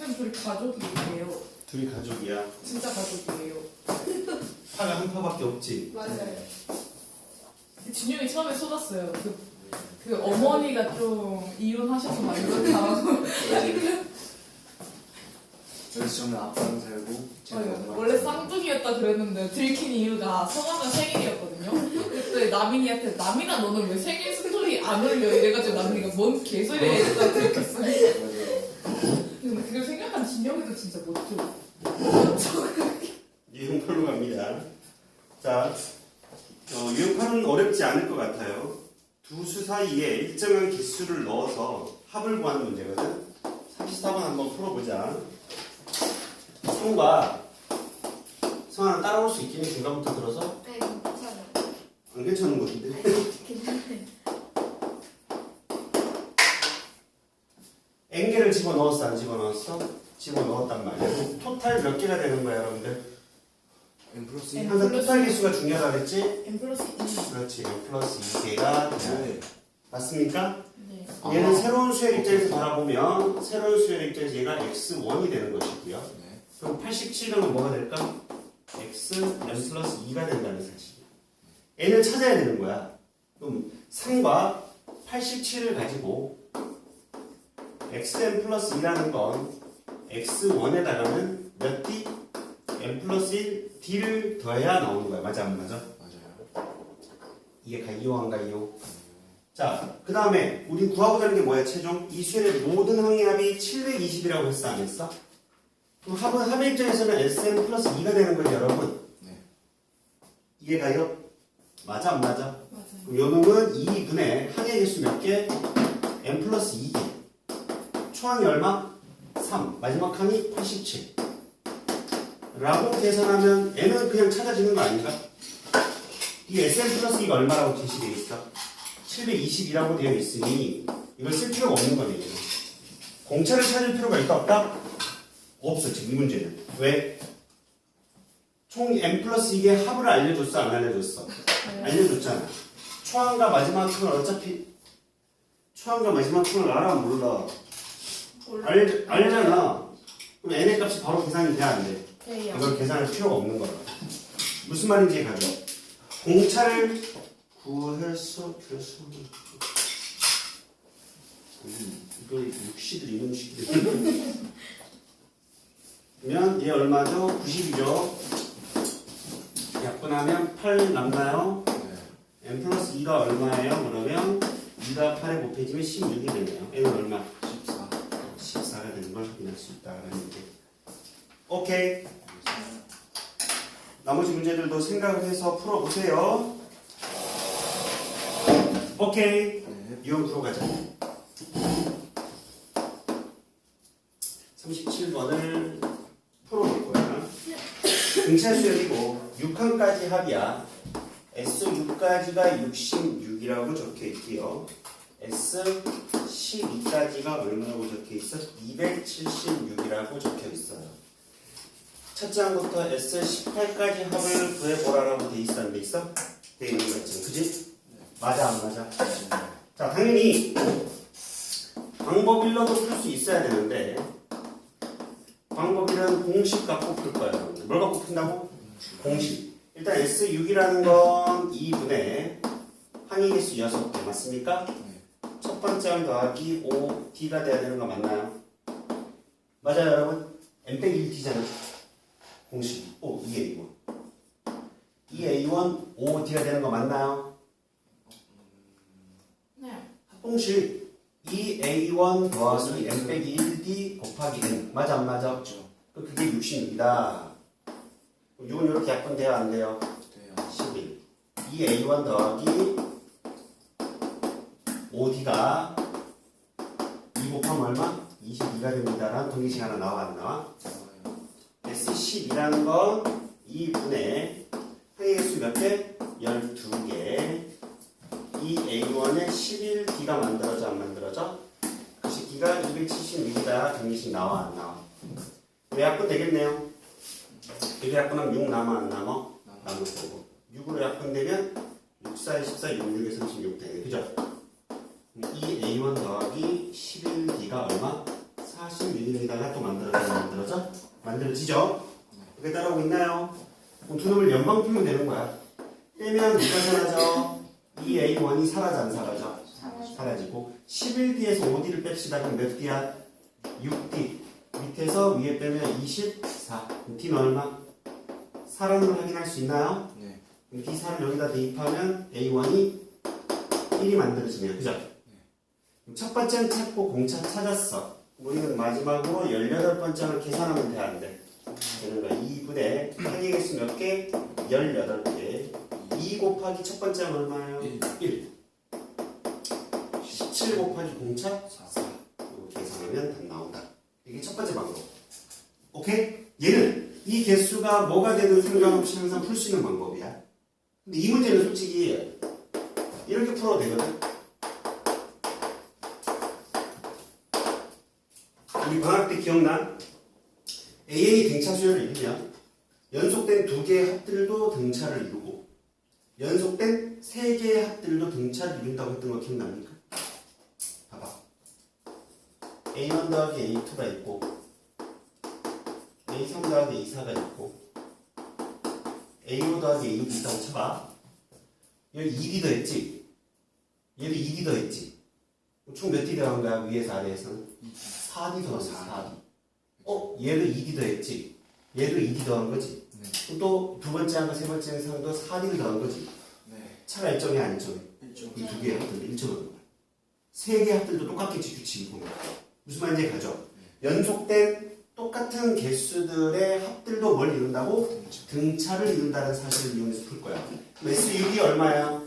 쌤 둘이 가족이에요. 둘이 가족이야. 진짜 가족이에요. 파가 한 파밖에 없지. 맞아요. 진영이 처음에 쏟았어요. 그 어머니가 좀 이혼하셔서 막 이렇다고. 그래서 저는 아빠랑 살고 제가 엄마랑 원래 살고. 쌍둥이였다 그랬는데 들킨 이유가 성화가 생일이었거든요. 그때 나민이한테 나민아 너는 왜 생일 스토리 안 올려 이래가지고 나민이가 뭔 개소리야 이랬다 들켰어요. 맞아요. 근데 그걸 생각한 진영이도 진짜 못해요. 유형 8로 갑니다. 자, 유형 8은 어렵지 않을 것 같아요. 두 수 사이에 일정한 개수를 넣어서 합을 구하는 문제거든. 34번 한번 풀어보자. 성과 성하나 따라올 수 있겠니? 중간부터 들어서? 네, 괜찮아요. 안 괜찮은 것 같은데. 괜찮아요. n개를 집어넣었어? 안 집어넣었어? 집어넣었단 말이야. 토탈 몇 개가 되는 거야 여러분들? M 플러스 M. 항상 토탈 개수가 중요하다 그랬지? M 플러스 2. 그렇지. n 플러스 2개가 돼야 돼. 맞습니까? 네. 얘는 새로운 수의 입장에서 바라보면 새로운 수의 입장에서 얘가 x1이 되는 것이고요. 네. 그럼 87은 뭐가 될까? x n 플러스 2가 된다는 사실. n을 찾아야 되는 거야. 그럼 3과 87을 가지고 xn 플러스 2라는 건 x1에다가는 몇 d? n 플러스 1 d를 더해야 나오는 거야. 맞아 안 맞아? 맞아요. 이게 가이오 안 가이오? 자, 그 다음에 우리 구하고자 하는 게 뭐야? 최종 이 수의 모든 항의합이 720이라고 했어 안 했어? 그럼 합의 입장에서는 sn 플러스 2가 되는 거죠 여러분. 네. 이해가요? 맞아 안 맞아? 맞아요. 그럼 요 놈은 2분의 항의 개수 몇 개? n 플러스 2개. 초항이 얼마? 3. 마지막 항이 87. 라고 계산하면 n은 그냥 찾아지는 거 아닌가? 이 sn 플러스 2가 얼마라고 제시되어 있어? 720이라고 되어 있으니 이걸 쓸 필요가 없는 거네. 얘는. 공차를 찾을 필요가 있다 없다? 없어 지금 이 문제는. 왜? 총 n 플러스 2개 합을 알려줬어 안 알려줬어? 알려줬잖아. 초항과 마지막 항을 어차피 초항과 마지막 항을 알아 몰라? 알잖아. 그럼 n의 값이 바로 계산이 돼야 안 돼? 돼요. 이걸 계산할 필요가 없는 거야. 무슨 말인지 가죠. 공차를 구해서 계산. 이거 육시들 이놈시들. 그러면 얘 얼마죠? 90이죠. 약분하면 8 남나요? 네. n 플러스 2가 얼마예요? 그러면 2가 8에 곱해지면 16이 되네요. n은 얼마? 14. 14가 되는 걸 확인할 수 있다라는 얘기. 오케이. 나머지 문제들도 생각을 해서 풀어보세요. 오케이. 네. 유형 풀어가자. 37번을 풀어볼 거야. 등차 수열이고 6항까지 합이야. S6까지가 66이라고 적혀 있고요. S12까지가 얼마라고 적혀 있어? 276이라고 적혀 있어요. 첫째 항부터 S18까지 합을 구해보라라고 돼 있어 안 돼 있어? 돼 있는 거 있잖아. 그지? 맞아 안 맞아? 자, 당연히 방법 1로도 풀 수 있어야 되는데 방법 1은 공식 갖고 풀 거야. 뭘 갖고 푼다고? 공식. 일단 S6이라는 건 2분의 항의 개수 6개 맞습니까? 네. 첫 번째 항 더하기 5D가 돼야 되는 거 맞나요? 맞아요 여러분? n-1D잖아. 공식. 2A1. 2A1 5D가 되는 거 맞나요? 네. 합공식 2A1 더하기 n-1D 곱하기 n 맞아 안 맞아? 맞죠. 그게 66이다. 6은 이렇게 약분돼요 안 돼요? 돼요. 11. 2A1 더하기 5D가 2 곱하면 얼마? 22가 됩니다. 라는 동기식 하나 나와 안 나와? 나와요. S12라는 건 2분의 항의 개수 몇 개? 12개. 이 A1에 11D가 만들어져 안 만들어져? 그 식기가 276이다. 동기식 나와 안 나와? 왜 약분 되겠네요? 이게 약분하면 6 남아 안 남아? 남을 거고 6으로 약분되면 6, 4, 24, 6, 6에 36 되네. 그죠? 이 A1 더하기 11D가 얼마? 46입니다가 또 만들어져. 만들어져? 만들어지죠? 이렇게 따라오고 있나요? 그럼 두 놈을 연방 풀면 되는 거야. 빼면 누가 사라져? 이 A1이 사라져 안 사라져? 사라지고 11D에서 5D를 뺍시다. 그럼 몇 D야? 6D. 밑에서 위에 빼면 24. 그럼 D는 얼마? 4라는 걸 확인할 수 있나요? 네. 그럼 D4를 여기다 대입하면 A1이 1이 만들어지네요. 그죠? 그럼 첫 번째는 찾고 공차 찾았어. 우리는 마지막으로 18번째를 계산하면 돼, 안 돼? 되는 거야. 2분의 항의 개수 몇 개? 18개. 2 곱하기 첫 번째는 얼마예요? 1. 17 곱하기 공차? 4. 이거 계산하면 답 나온다. 이게 첫 번째 방법. 오케이? 얘는 이 개수가 뭐가 되든 상관없이 항상 풀 수 있는 방법이야. 근데 이 문제는 솔직히 이렇게 풀어도 되거든. 우리 방학 때 기억나? AN이 등차 수열을 이루면 연속된 두 개의 합들도 등차를 이루고 연속된 세 개의 합들도 등차를 이룬다고 했던 거 기억납니까? 봐봐. A1 더하기 A2가 있고 A3 더하기 A4가 있고 A5 더하기 A6이 있다고 쳐봐. 여기 2D 더했지? 얘도 2D 더했지? 총 몇 D 더한 거야? 위에서 아래에서는? 4D 더한 거야. 4D. 얘도 2D 더했지? 얘도 2D 더한 거지? 네. 또 두 번째 한 거, 세 번째 항도 4D를 더한 거지? 네. 차가 일정해 안 일정해? 1점. 이 두 개의 합들도 일정한 거야. 세 개의 합들도 똑같겠지, 규칙이 보면. 무슨 말인지 가죠? 연속된 똑같은 개수들의 합들도 뭘 이룬다고? 등차를 이룬다는 사실을 이용해서 풀 거야. 그럼 S6이 얼마야?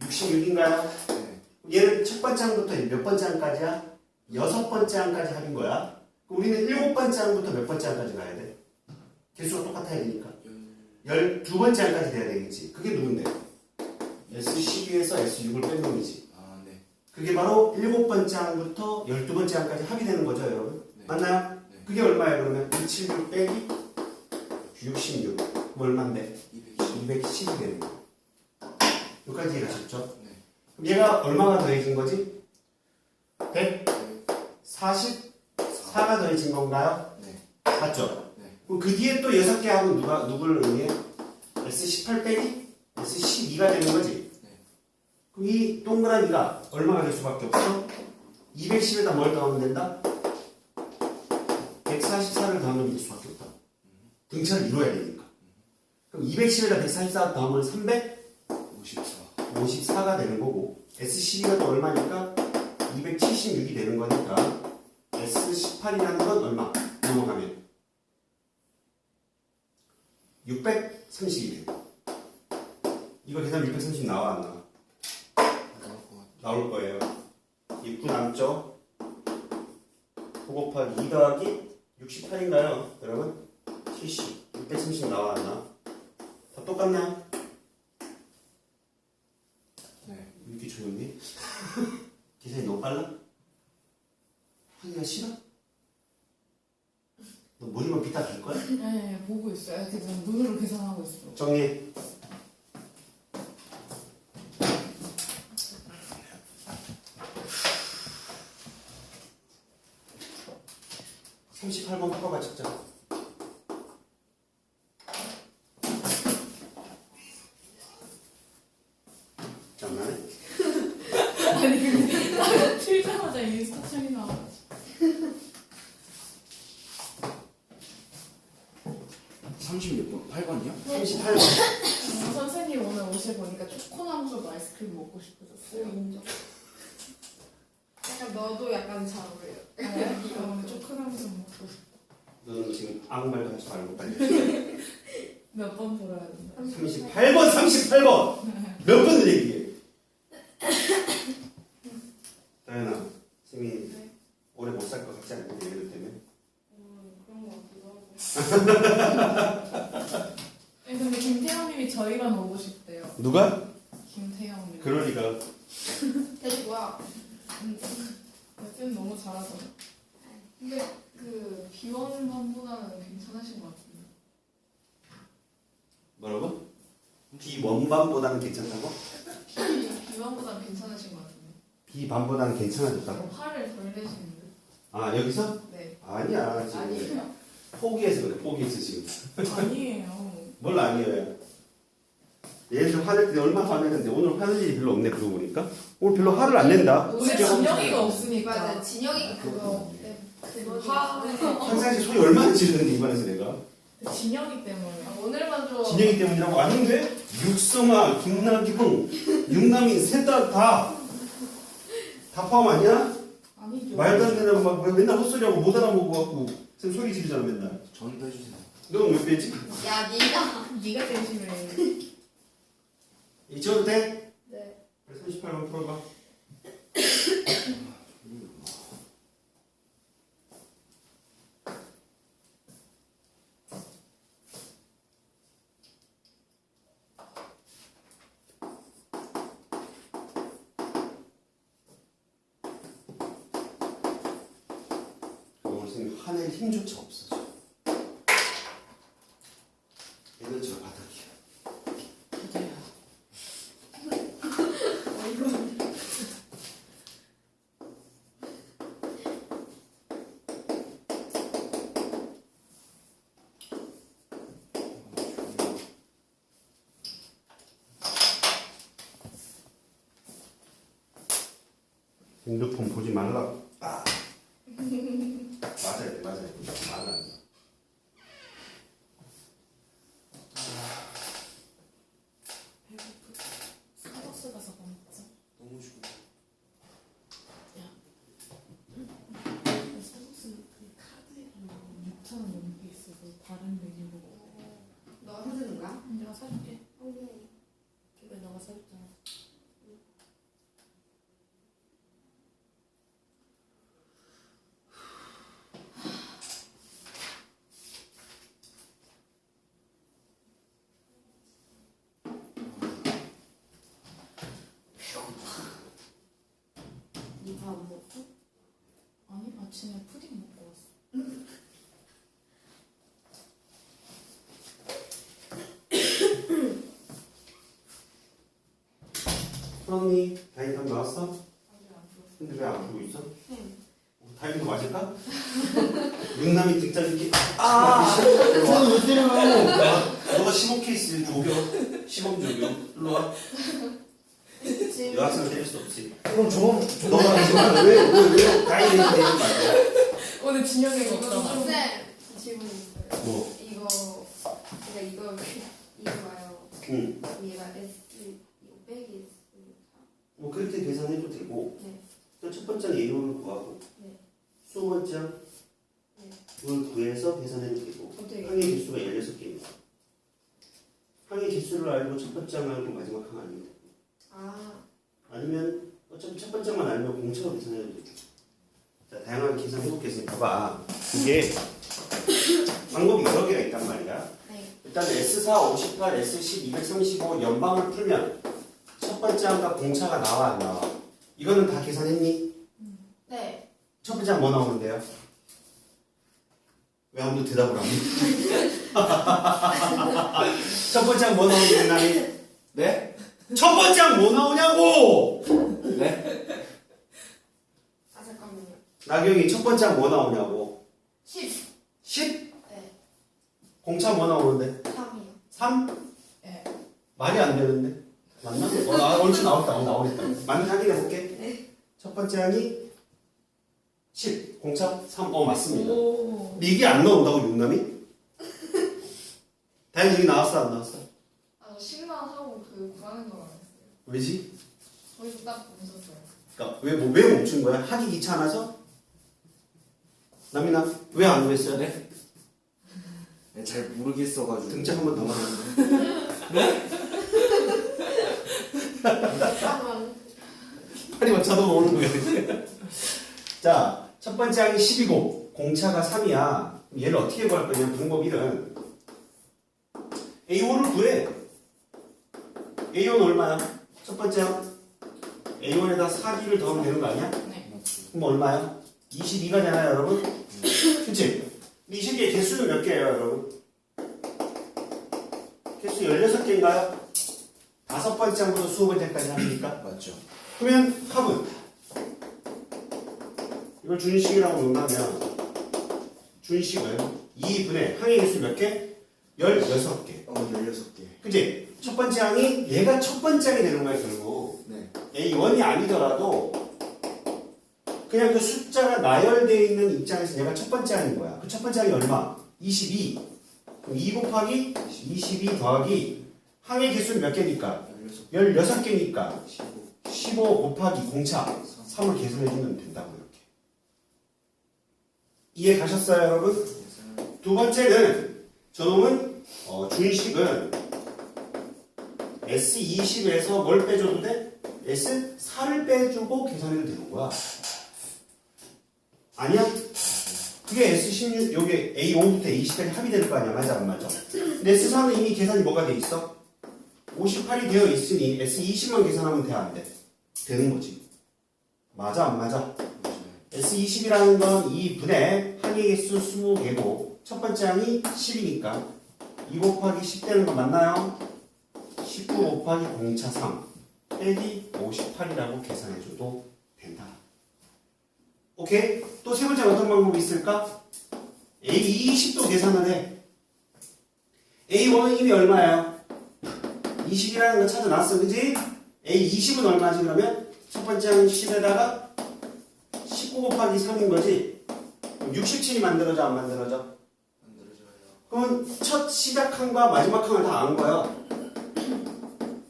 66인가요? 네. 얘는 첫 번째 항부터 몇 번째 항까지야? 6번째 항까지 합인 거야. 그럼 우리는 7번째 항부터 몇 번째 항까지 가야 돼? 개수가 똑같아야 되니까. 12번째 항까지 돼야 되겠지. 그게 누군데? S12에서 S6을 뺀 놈이지. 아, 네. 그게 바로 7번째 항부터 12번째 항까지 합이 되는 거죠, 여러분? 네. 맞나요? 네. 그게 얼마예요, 그러면? 276 빼기 66. 그럼 얼만데? 210. 210이 되는 거예요. 여기까지 이해가셨죠? 네. 그럼 얘가 얼마가 더해진 거지? 네. 144가 더해진 건가요? 네. 맞죠? 네. 그럼 그 뒤에 또 6개 하면 누구를 의미해? S18 빼기 S12가 되는 거지? 네. 그럼 이 동그라미가 얼마가 될 수밖에 없어? 210에다 뭘 더하면 된다? 144를 더하면 될 수밖에 없다. 등차를 이루어야 되니까. 그럼 210에다 144 더하면 354가 되는 거고 S12가 또 얼마니까? 276이 되는 거니까 S18이라는 건 얼마? 넘어가면 632래. 이거 계산 630 나와 안 나와? 나올 거예요. 입구 남죠? 9 곱하기 2 더하기 68인가요? 여러분? 70. 630 나와 안 나와? 다 똑같나요? 네. 왜 이렇게 조용해? 계산이 너무 빨라? 하기가 싫어? 너 머리만 빗다 갈 거야? 네, 보고 있어요. 그냥 눈으로 계산하고 있어. 정리해. (38번) 꺾어봐 직접. 장난해? 아니 근데 나는 틀자마자 인스타창이 나와. 36번. 8번이요? 38번. 선생님 오늘 옷을 보니까 초코나무도 아이스크림 먹고 싶어졌어요. 인정. 약간 너도 약간 잘 어울려. 나 오늘 초코나무도 먹고 싶어. 너는 지금 아무 말도 하지 말고 빨리. 몇 번 들어야 된다. 38번, 38번! 몇 번을 얘기해? 다현아, 선생님이 네. 오래 못 살 것 같지 않냐, 얘들 때문에? 그런 거 같기도 하고. 네, 근데 김태형님이 저희반 오고 싶대요. 누가? 김태형님. 그러니까. 대체 뭐야? 쌤 너무 잘하잖아. 근데 그 비원반보다는 괜찮으신 것 같은데. 뭐라고? 비원반보다는 괜찮다고? 비원보다는 괜찮으신 것 같은데. 비반보다는 괜찮아졌다고? 화를 덜 내시는데. 아, 여기서? 네. 아니야 지금 아니에요. 포기해서 그래 포기해서 지금 아니에요. 뭘 아니에요 얘들 화낼 때 얼마나 화내는데 오늘 화낼 일이 별로 없네 그러고 보니까 오늘 별로 화를 안 낸다 오늘 진영이가 없으니까. 맞아. 진영이 그거 그거 평상시 소리 얼마나 지르는데 이번에서 내가 진영이 때문에. 오늘만 좀 진영이 때문이라고 아닌데 육성아 김나경 육남이 셋다 포함 아니야? 아니죠. 말도 안 되는 막 맨날 헛소리하고 못 알아보고 갖고 쌤 소리 지르잖아 맨날 저도 해주세요. 넌 몇 배지? 야 네가 네가 제일 심해. 잊어도 돼? 네. 38번 풀어봐 오늘 선생님 화낼 힘조차 없어 에너지가 바닥이야 맞아요. 핸드폰 보지 말라. 아. 맞아야 돼, 맞아야 돼. 맞아. 배고프다. 스타벅스 가서 뭐 먹자. 너무 좋아. 스타벅스 그 카드로 6,000원 넘게 있어서 다른 메뉴로. 너 해주는 거야? 내가 사줄게. 오케이. 그래 너가 사줬잖아. 이거 안 먹고? 아니 아침에 푸딩 먹고 왔어. 프로니 다이어트 나왔어? 아직 안 풀었어. 근데 왜 안 풀고 있어? 응. 다이어트 맞을까? 육남이 등짝 이렇게 저는 못 때려요. 너가 15케이스 조교 시범 조교 일로 와 지금 여학생을 때릴 수 없지 그럼 저 너가 왜 다이어트 되는 거 아니야? 오늘 진영이가 이거 없잖아. 쌤 질문 있어요. 뭐? 이거 그러니까 이거 봐요. 응. 얘가 S 이거 빼기 S 뭐 그렇게 계산해도 되고 네. 또 첫 번째는 A를 구하고 네. 20번째 네. 을 구해서 계산해도 되고 어떻게? 항의 개수가 16개입니다. 항의 개수를 알고 첫 번째 항 알고 마지막 항 알면 되고 아. 아니면 어차피 첫 번째만 알면 공차로 계산해도 되고 자 다양하게 계산해볼게요. 봐봐 이게 방법이 여러 개가 있단 말이야. 네. 일단 S4, 58, S10, 235 연방을 풀면 첫 번째 항과 공차가 나와 안 나와? 이거는 다 계산했니? 네. 첫 번째 항 뭐 나오는데요? 왜 아무도 대답을 안 해? 첫 번째 항 뭐 나오는데 나니? 네? 첫 번째 항 뭐 나오냐고! 네? 아 잠깐만요. 나경이 첫 번째 항 뭐 나오냐고? 10. 10? 네. 공차 뭐 나오는데? 3이요. 3? 예. 말이 안 되는데? 맞나? 얼추 나왔다. 나오겠다. 맞는 확인해 볼게. 네. 첫 번째 항이 10. 공차 3. 맞습니다. 오. 근데 이게 안 나온다고 육남이? 다행히 여기 나왔어 안 나왔어? 아, 저 10만 하고 그 구하는 거 안 했어요. 왜지? 거기서 딱 멈췄어요. 그러니까 왜 멈춘 거야? 하기 귀찮아서? 남이나 왜 안 구했어요? 네? 네, 잘 모르겠어가지고. 등짝 한 번 더 맞았는데 잠깐만. 팔이 맞춰도 오는 거야. 자, 첫 번째 항이 10이고 공차가 3이야. 얘를 어떻게 구할 거냐? 방법 1은 A5를 구해. A5는 얼마야? 첫 번째 항 A1에다 4D를 더하면 되는 거 아니야? 네. 그럼 얼마야? 22가잖아요, 여러분? 그치? 22의 개수는 몇 개예요, 여러분? 개수 16개인가요? 다섯 번째 항부터 20번째까지 합니까? 맞죠. 그러면 합은 이걸 준식이라고 논다면 준식은 2분의 항의 개수 몇 개? 16개. 16개. 그치? 첫 번째 항이 얘가 첫 번째 항이 되는 거야 결국. 네. A1이 아니더라도 그냥 그 숫자가 나열되어 있는 입장에서 얘가 첫 번째 항인 거야. 그 첫 번째 항이 얼마? 22. 그럼 2 곱하기 22 더하기 항의 개수는 몇 개니까? 16개니까 15 곱하기 공차 3을 계산해주면 된다고 이렇게. 이해 가셨어요 여러분? 두 번째는 저놈은 준식은 S20에서 뭘 빼줘도 돼? S4를 빼주고 계산해도 되는 거야. 아니야? 그게 S16, 여기 A5부터 A20까지 합의될 거 아니야. 맞아 안 맞아? 근데 S4는 이미 계산이 뭐가 돼 있어? 58이 되어 있으니 S20만 계산하면 돼 안 돼? 되는 거지. 맞아 안 맞아? S20이라는 건 2분의 항의 개수 20개고 첫 번째 항이 10이니까 2 곱하기 10 되는 거 맞나요? 19 곱하기 공차 3 빼기 58이라고 계산해줘도 된다. 오케이? 또 세 번째 어떤 방법이 있을까? A20도 계산을 해. A1은 이미 얼마예요? 20이라는 거 찾아놨어, 그지? A20은 얼마지 그러면? 첫 번째 항 10에다가 19 곱하기 3인 거지? 그럼 67이 만들어져 안 만들어져? 만들어져요. 그러면 첫 시작항과 마지막 항을 다 안 거야.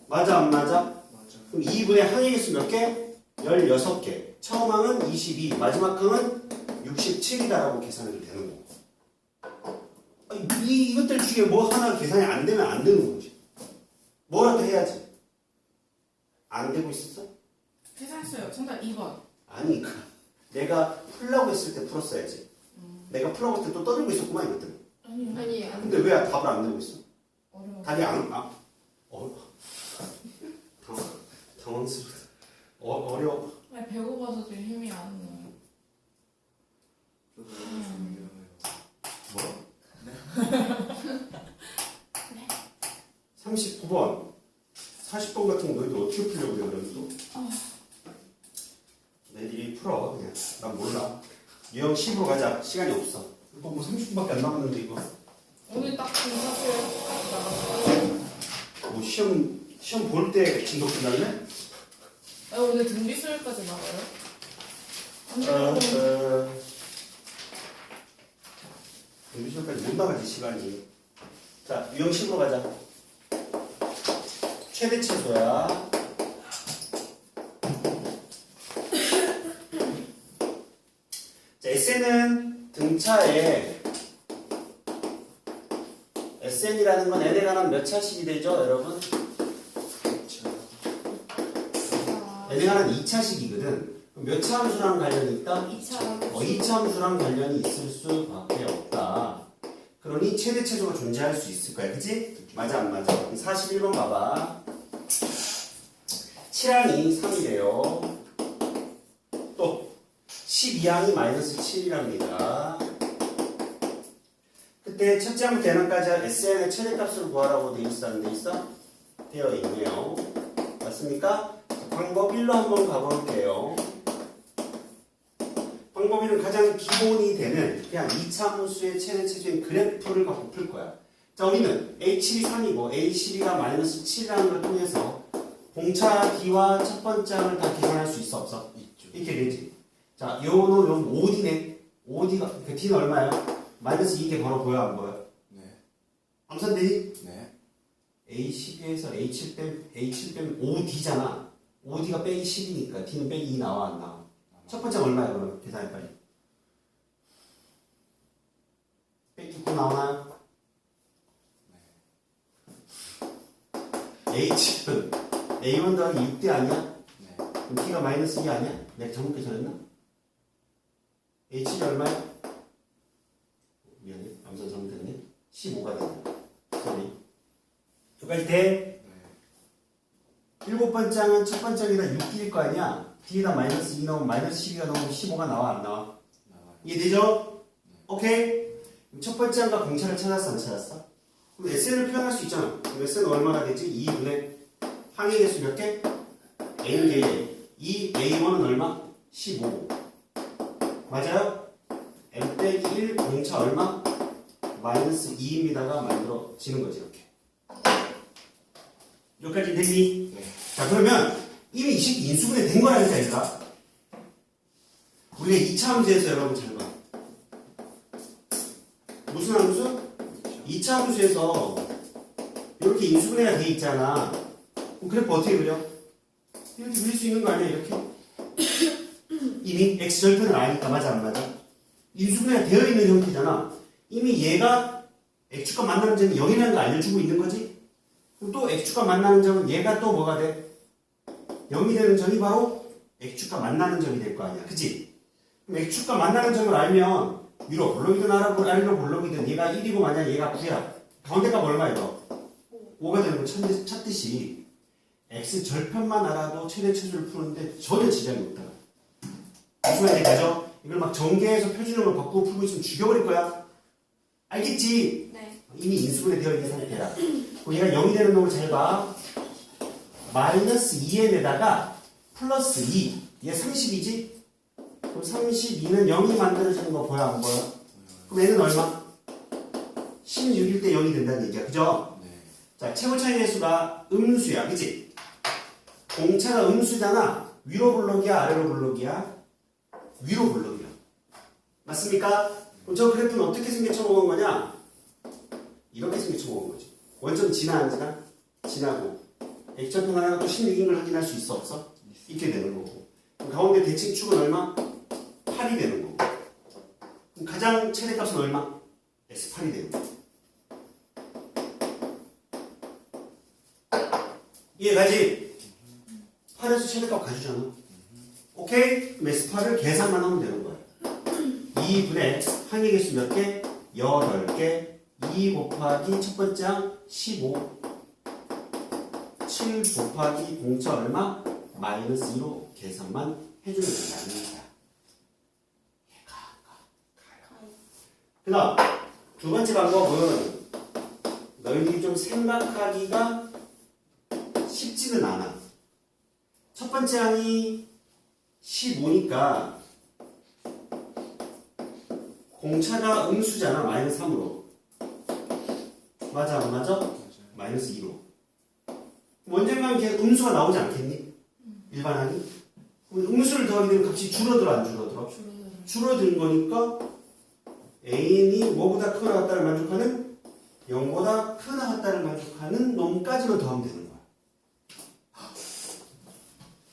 맞아 안 맞아? 맞아. 그럼 2분의 항의 개수 몇 개? 16개. 처음 항은 22, 마지막 항은 67이다라고 계산해도 되는 거고. 이것들 중에 뭐 하나 계산이 안 되면 안 되는 거지. 뭐라도 해야지. 안 되고 있었어? 계산했어요. 정답 2번. 아니, 내가 풀라고 했을 때 풀었어야지. 내가 풀라고 했을 때 또 떠들고 있었구만 이것들. 아니요. 아니 안 근데 왜 답을 안 내고 있어? 어려워. 답이 당황스러워. 어려워. 아니, 배고파서 좀 힘이 안 나요. 저도 좀 뭐? 39번. 40번 같은 거 너희들 어떻게 풀려고 그래, 그럼 또? 너희들이 풀어, 그냥. 난 몰라. 유형 10으로 가자. 시간이 없어. 이거 뭐 30분밖에 안 남았는데, 이거. 오늘 딱 등산을 뭐 시험 볼 때 진도 끝날래? 오늘 등비수요일까지 나가요? 안 돼요. 미술까지 못 나가지, 시간이. 자, 유형 10으로 가자. 최대 최소야. 자, SN은 등차에 SN이라는 건 n에 관한 몇 차식이 되죠, 여러분? n에 관한 2차식이거든. 몇 차 함수랑 관련이 있다? 2차 2차 함수랑 관련이 있을 수밖에 없다. 그러니 최대 최소가 존재할 수 있을 거야, 그치? 맞아 안 맞아? 그럼 41번 봐봐. 7항이 3이래요. 또 12항이 마이너스 7이랍니다. 그때 첫째 항부터 n항까지 SN의 최대값을 구하라고 되어 있어 안 되어 있어? 되어 있네요. 맞습니까? 자, 방법 1로 한번 가볼게요. 방법 1은 가장 기본이 되는 그냥 2차 함수의 최대 최소인 그래프를 갖고 풀 거야. 자, 우리는 A7이 3이고 A12가 마이너스 7이라는 걸 통해서 공차 D와 첫 번째 항을 다 계산할 수 있어 없어? 있죠. 이렇게 되지. 자, 요는 5D네. 5D가 그 D는 얼마야? 마이너스 2개 걸어 보여 안 보여? 네. 암산되니? 네. A12에서 A7 빼면 5D잖아. 5D가 빼기 10이니까 D는 빼기 2 나와 안 나와? 첫 번째 얼마야 그러면? 계산해 빨리. 빼기 9 나오나요? H는 A1 더하기 6D 아니야? 네. 그럼 T가 마이너스 2 아니야? 내가 잘못 계산했나? H가 얼마야? 미안해. 암산 잘못했네. 15가 되네. sorry. 여기까지 돼? 네. 일곱 번째 항은 첫 번째 항에다 6D일 거 아니야? D에다 마이너스 2 넣으면 마이너스 12가 넣으면 15가 나와 안 나와? 나와요. 이해되죠? 오케이? 그럼 첫 번째 항과 공차를 찾았어 안 찾았어? 그럼 SN을 표현할 수 있잖아. 그럼 SN은 얼마나 되지? 2분의 항의 개수 몇 개? N개. 이 A1은 얼마? 15. 맞아요? M 빼기 빼기 1 공차 얼마? 마이너스 2입니다가 만들어지는 거지 이렇게. 여기까지 됐니? 네. 자 그러면 이미 이 식이 인수분해 된 거라니까 얘가. 우리가 2차 함수에서 여러분 잘 봐. 무슨 함수? 2차 함수에서 이렇게 인수분해가 돼 있잖아. 그럼 그래프 어떻게 그려? 이렇게 그릴 수 있는 거 아니야 이렇게? 이미 x 절편을 아니까 맞아 안 맞아? 인수분해가 되어 있는 형태잖아. 이미 얘가 x축과 만나는 점이 0이라는 걸 알려주고 있는 거지. 그럼 또 x축과 만나는 점은 얘가 또 뭐가 돼? 0이 되는 점이 바로 x축과 만나는 점이 될 거 아니야. 그치? 그럼 x축과 만나는 점을 알면 위로 볼록이든 아래로 볼록이든 얘가 1이고 만약 얘가 9야. 가운데 값 얼마 이거? 5가 되는 거 찾듯이 x 절편만 알아도 최대 최소를 푸는데 전혀 지장이 없다. 무슨 말인지 알죠? 이걸 막 전개해서 표준형으로 바꾸고 풀고 있으면 죽여버릴 거야. 알겠지? 네. 이미 인수분해 되어 있는 상태야. 그럼 얘가 0이 되는 놈을 잘 봐. 마이너스 2n에다가 플러스 2. 얘 30이지? 그럼 32는 0이 만들어지는 거 보여 안 보여? 그럼 얘는 얼마? 16일 때 0이 된다는 얘기야. 그죠? 네. 자, 최고차이 계수가 음수야. 그치? 공차가 음수잖아. 위로 블록이야? 아래로 블록이야? 위로 블록이야. 맞습니까? 그럼 저 그래프는 어떻게 생겨쳐 먹은 거냐? 이렇게 생겨쳐 먹은 거지. 원점 지나 안 지나? 지나고. x절편 하나가 또 16인 걸 확인할 수 있어 없어? 있게 되는 거고. 그럼 가운데 대칭축은 얼마? 8이 되는 거고. 그럼 가장 최대값은 얼마? S8이 되는 거고. 이해가지? 8에서 최대값 가주잖아. 오케이? 그럼 S8을 계산만 하면 되는 거야. 2분의 항의 개수 몇 개? 8개. 2 곱하기 첫 번째 항 15. 7 곱하기 공차 얼마? 마이너스 2로 계산만 해주면 된다는 거야. 그 다음 두 번째 방법은 너희들이 좀 생각하기가 쉽지는 않아. 첫 번째 항이 15니까 공차가 음수잖아. 마이너스 3으로. 맞아 안 맞아? 마이너스 2로. 언젠간 걔 음수가 나오지 않겠니? 일반항이? 음수를 더하게 되면 값이 줄어들어 안 줄어들어? 줄어든 거니까 a는 뭐보다 크거나 같다를 만족하는 0보다 크거나 같다를 만족하는 놈까지만 더하면 되는 거야.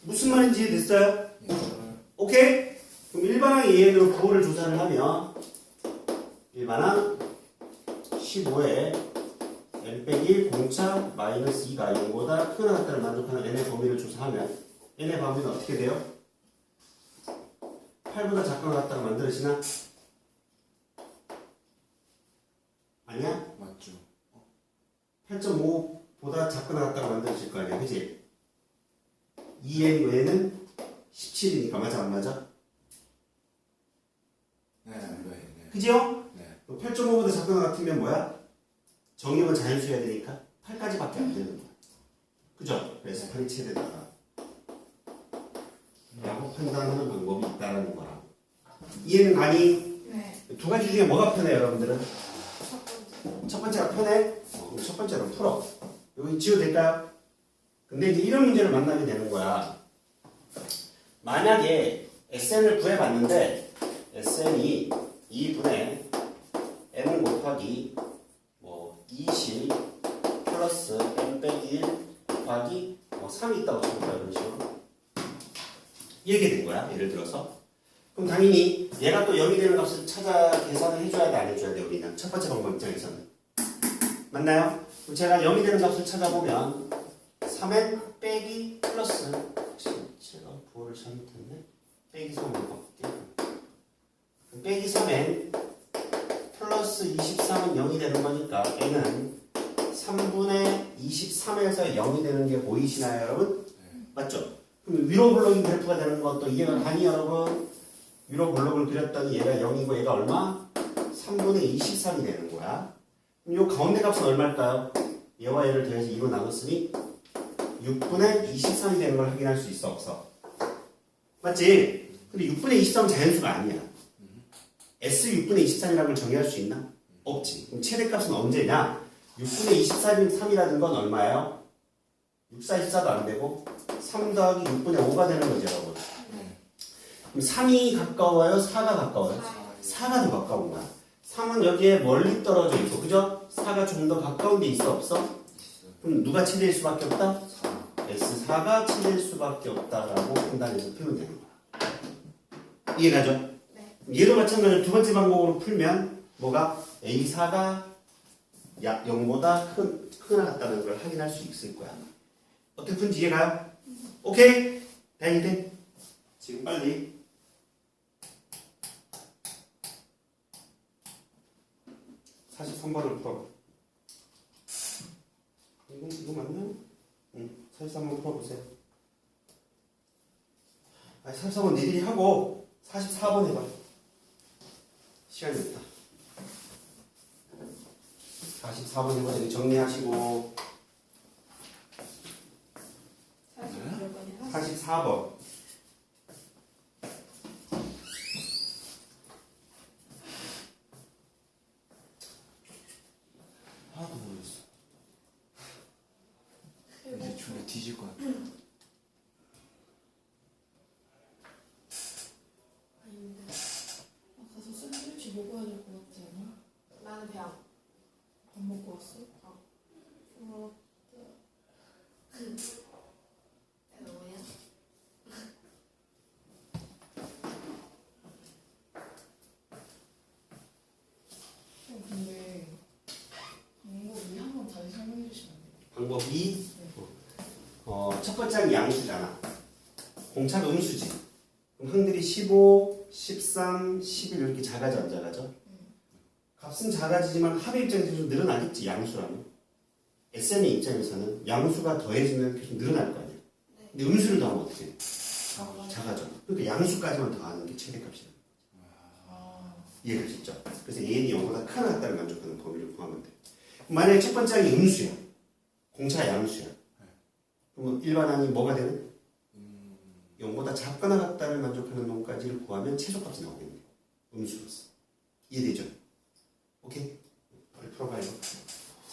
무슨 말인지 이해됐어요? 오케이? 그럼 일반항의 예로 부호를 조사를 하면 일반항 15에 n 빼기 공차 마이너스 2가 0보다 크거나 같다를 만족하는 n의 범위를 조사하면 n의 범위는 어떻게 돼요? 8보다 작거나 같다가 만들어지나? 아니야? 맞죠. 8.5보다 작거나 같다가 만들어질 거 아니야, 그치? 2n 외에는 17이니까 맞아 안 맞아? 네, 네. 그죠? 네. 8.5보다 작거나 같으면 뭐야? 정의은 자연수여야 되니까 8까지밖에 안 되는 거야. 그죠? 그래서 8이 최대다. 라고 판단하는 방법이 있다는 거라. 이해는 가니? 네. 두 가지 중에 뭐가 편해, 여러분들은? 첫 번째. 첫 번째가 편해? 그럼 첫 번째로 풀어. 여기 지워도 될까요? 근데 이제 이런 문제를 만나게 되는 거야. 만약에 SN을 구해봤는데 SN이 2분의 n 곱하기 20 플러스 n 빼기 1 곱하기 3이 있다고 쳐볼까요? 이런 식으로. 이렇게 된 거야. 예를 들어서. 그럼 당연히 얘가 또 0이 되는 값을 찾아 계산을 해줘야 돼, 안 해줘야 돼, 우리는. 첫 번째 방법 입장에서는. 맞나요? 그럼 제가 0이 되는 값을 찾아보면 3n 빼기 플러스 제가 부호를 잘못했네. 빼기 3으로 바꿀게요. 빼기 3n 플러스 23은 0이 되는 거니까 n은 3분의 23에서 0이 되는 게 보이시나요, 여러분? 네. 맞죠? 그럼 위로 블록인 그래프가 되는 것도 이해가 가니, 여러분? 위로 블록을 그렸더니 얘가 0이고 얘가 얼마? 3분의 23이 되는 거야. 그럼 이 가운데 값은 얼마일까요? 얘와 얘를 더해서 2로 나눴으니 6분의 23이 되는 걸 확인할 수 있어, 없어? 맞지? 근데 6분의 23은 자연수가 아니야. S6분의 23이라는 걸 정의할 수 있나? 없지. 그럼 최대값은 언제냐? 6분의 23이라는 건 얼마예요? 6, 4, 24도 안 되고 3 더하기 6분의 5가 되는 거죠, 여러분. 그럼 3이 가까워요? 4가 가까워요? 4가 더 가까운 거야. 3은 여기에 멀리 떨어져 있고, 그죠? 4가 좀 더 가까운 데 있어, 없어? 그럼 누가 최대일 수밖에 없다? S4가 최대일 수밖에 없다라고 판단해서 풀면 되는 거야. 이해가죠? 네. 얘도 마찬가지로 두 번째 방법으로 풀면 뭐가 A4가 0보다 크거나 같다는 걸 확인할 수 있을 거야. 어떻게 푼지 이해가요? 오케이? 다행이네. 지금 빨리 43번을 풀어. 이거 맞나? 응. 43번 풀어보세요. 아니 43번 니들이 하고 44번 해봐. 시간이 없다. 44번 해봐. 여기 정리하시고 44번. 하나도 모르겠어. 이제 준비 뒤질 것 같아. 아닌데. 가서 샌드위치 먹어야 될 것 같지 않아? 나는 배안 밥 먹고 왔어? 뭐야? 근데 방법이 한번 다시 설명해 주시면 안 돼요? 방법 2. 첫 번째 항이 양수잖아. 공차가 음수지. 그럼 항들이 15, 13, 11 이렇게 작아져 안 작아져? 값은 작아지지만 합의 입장에서 좀 늘어나겠지, 양수라면. SN의 입장에서는 양수가 더해지면 계속 늘어날 거 아니야. 근데 음수를 더하면 어떻게 돼? 작아져. 그러니까 양수까지만 더하는 게 최대값이야. 이해가시죠? 그래서 AN이 0보다 크나 같다를 만족하는 범위를 구하면 돼. 만약에 첫 번째 항이 음수야. 공차가 양수야. 그럼 일반항이 뭐가 되는? 0보다 작거나 같다를 만족하는 놈까지를 구하면 최소값이 나오겠네. 음수로서. 이해되죠? 오케이? 빨리 풀어봐 이거.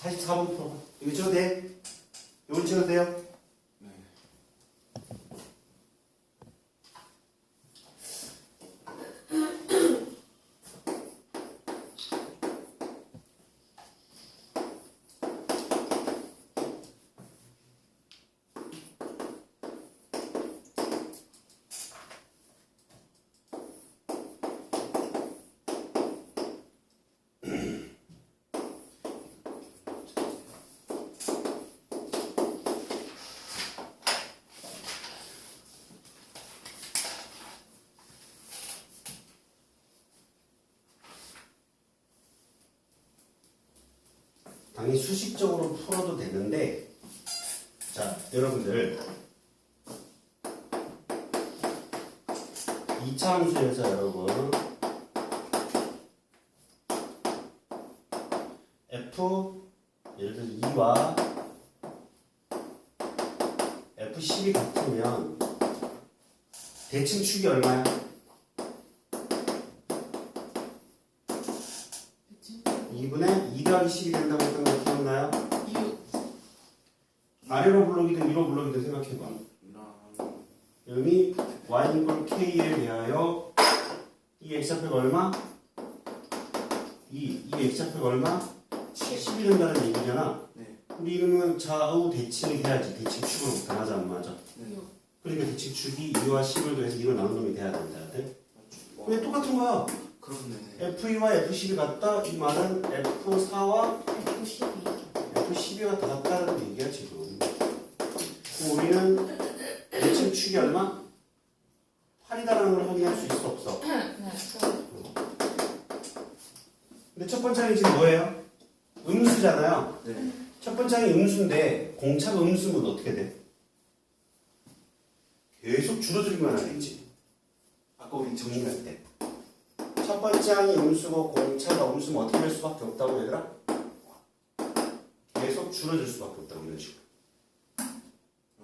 44번 풀어봐. 이거 쳐도 돼? 이거 쳐도 돼요? 네. 당연히 수식적으로 풀어도 되는데, 자, 여러분들 2차 함수에서 여러분 F 예를 들어서 2와 F10이 같으면 대칭 축이 얼마야? 그치? 2분의 2 더하기 10이 된다고 했던 거 기억나요? 이유 아래로 블록이든 위로 블록이든 생각해봐. 여기 y 이퀄 k에 대하여 이 x좌표가 얼마? 이 x좌표가 얼마? 10이 된다는 얘기잖아. 네. 우리 이러면 좌우 대칭을 해야지. 대칭축으로부터 맞아 안 맞아? 이유 그러니까 대칭축이 2와 10을 더해서 2로 나눈 놈이 돼야 된다. 근데 똑같은 거야. 그렇네. F2와 F10이 같다. 이 말은 F4와 F12 F12가 더 같다는 얘기야 지금. 그럼 우리는 대칭 축이 얼마? 8이다라는 걸 확인할 수 있어 없어? 네 근데 첫 번째 항이 지금 뭐예요? 음수잖아요. 네. 첫 번째 항이 음수인데 공차가 음수면 어떻게 돼? 계속 줄어들기만 하겠지. 아까 우리 정리할 때. 첫 번째 항이 음수고 공차가 음수면 어떻게 될 수밖에 없다고 얘들아? 계속 줄어들 수밖에 없다고 이런 식으로.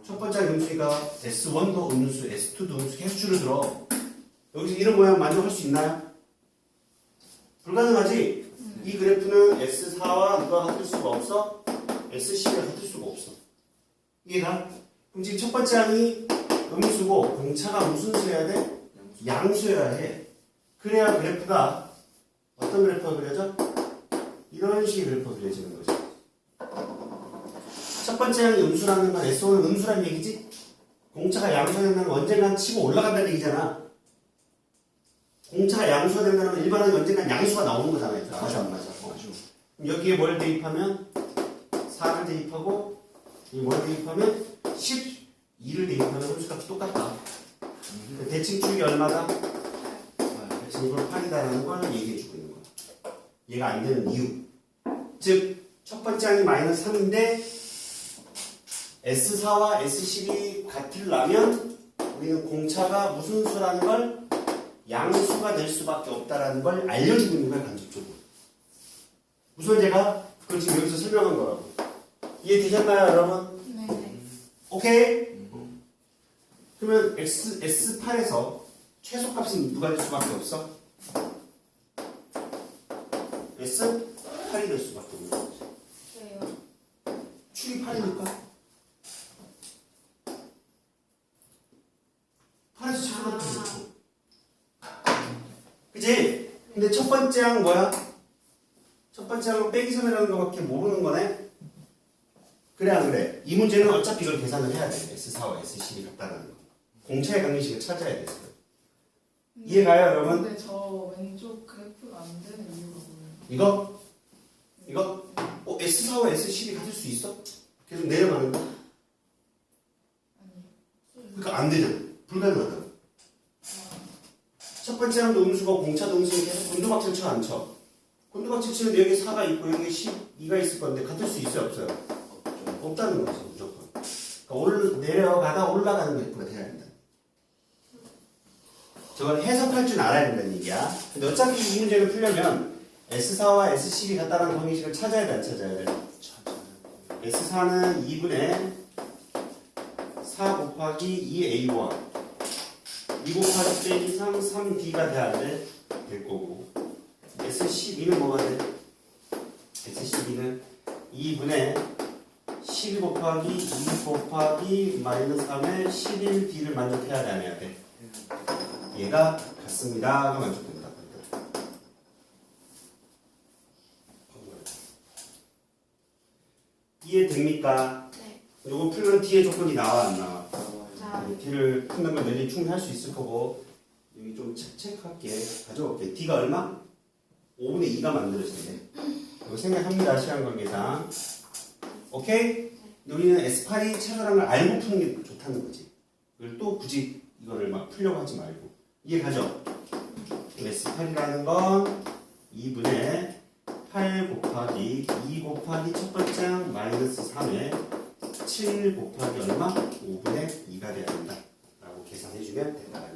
첫 번째 항이 음수니까 S1도 음수, S2도 음수 계속 줄어들어. 여기서 이런 모양 만족할 수 있나요? 불가능하지? 이 그래프는 S4와 누가 같을 수가 없어? S10과 같을 수가 없어. 이해가? 그럼 지금 첫 번째 항이 음수고 공차가 무슨 수여야 돼? 양수여야 해. 그래야 그래프가 어떤 그래프가 그려져? 이런 식의 그래프가 그려지는 거죠. 첫 번째 항이 음수라는 건 S5는 음수란 얘기지? 공차가 양수가 된다는 건 언젠간 치고 올라간다는 얘기잖아. 공차가 양수가 된다는 건 일반적으로 언젠간 양수가 나오는 거잖아요. 맞아 안 맞아? 그럼 여기에 뭘 대입하면 4를 대입하고 뭘 대입하면 12를 대입하면 함수값이 똑같다. 대칭 축이 얼마다? 증골 8이다라는 걸 얘기해주고 있는 거야. 얘가 안 되는 이유. 즉, 첫 번째 항이 마이너스 3인데 S4와 S10이 같으려면 우리는 공차가 무슨 수라는 걸 양수가 될 수밖에 없다라는 걸 알려주고 있는 거야, 간접적으로. 우선 제가 그걸 지금 여기서 설명한 거라고. 이해되셨나요, 여러분? 네. 오케이? 그러면 S8에서 최소값은 누가 될 수밖에 없어? S8이 될 수밖에 없는 거지. 왜요? 축이 8이니까. 8에서 최소값이 있고. 그치? 근데 첫 번째 항 뭐야? 첫 번째 항은 빼기선이라는 거밖에 모르는 거네? 그래 안 그래? 이 문제는 어차피 이걸 계산을 해야 돼. S4와 S10이 같다는 거. 공차의 관계식을 찾아야 돼서. 이해가요, 여러분? 근데 저 왼쪽 그래프가 안 되는 이유가 뭐예요? 이거? 이거? S4와 S10이 같을 수 있어? 계속 내려가는 거? 아니. 그러니까 안 되잖아. 불가능하다. 첫 번째 항도 음수고 공차도 음수는 계속 곤두박질 쳐 안 쳐? 곤두박질 치는데 여기 4가 있고 여기 12가 있을 건데 같을 수 있어요? 없어요? 없다는 거죠, 무조건. 그러니까 내려가다 올라가는 그래프가 돼야 된다. 저걸 해석할 줄 알아야 된다는 얘기야. 근데 어차피 이 문제를 풀려면 S4와 S10이 같다는 관계식을 찾아야 돼, 안 찾아야 돼? S4는 2분의 4 곱하기 2A1 2 곱하기 빼기 3, 3D가 돼야 돼? 될 거고. S12는 뭐가 돼? S12는 2분의 12 곱하기 2 곱하기 마이너스 3의 11D를 만족해야 돼, 안 해야 돼? 얘가 같습니다가 만족된다. 이해됩니까? 네. 요거 풀면 D의 조건이 나와 안 나와? 자, D를 푸는 건 내일 충분히 할 수 있을 거고 여기 좀 체크할게. 가져올게. D가 얼마? 5분의 2가 만들어진대. 이거 생각합니다. 시간 관계상. 오케이? 우리는 S8이 최소라는 걸 알고 푸는 게 좋다는 거지. 이걸 또 굳이 이거를 막 풀려고 하지 말고. 이해가죠? S8이라는 건 2분의 8 곱하기 2 곱하기 첫 번째 항 마이너스 3에 7 곱하기 얼마? 5분의 2가 돼야 된다. 라고 계산해주면 된다.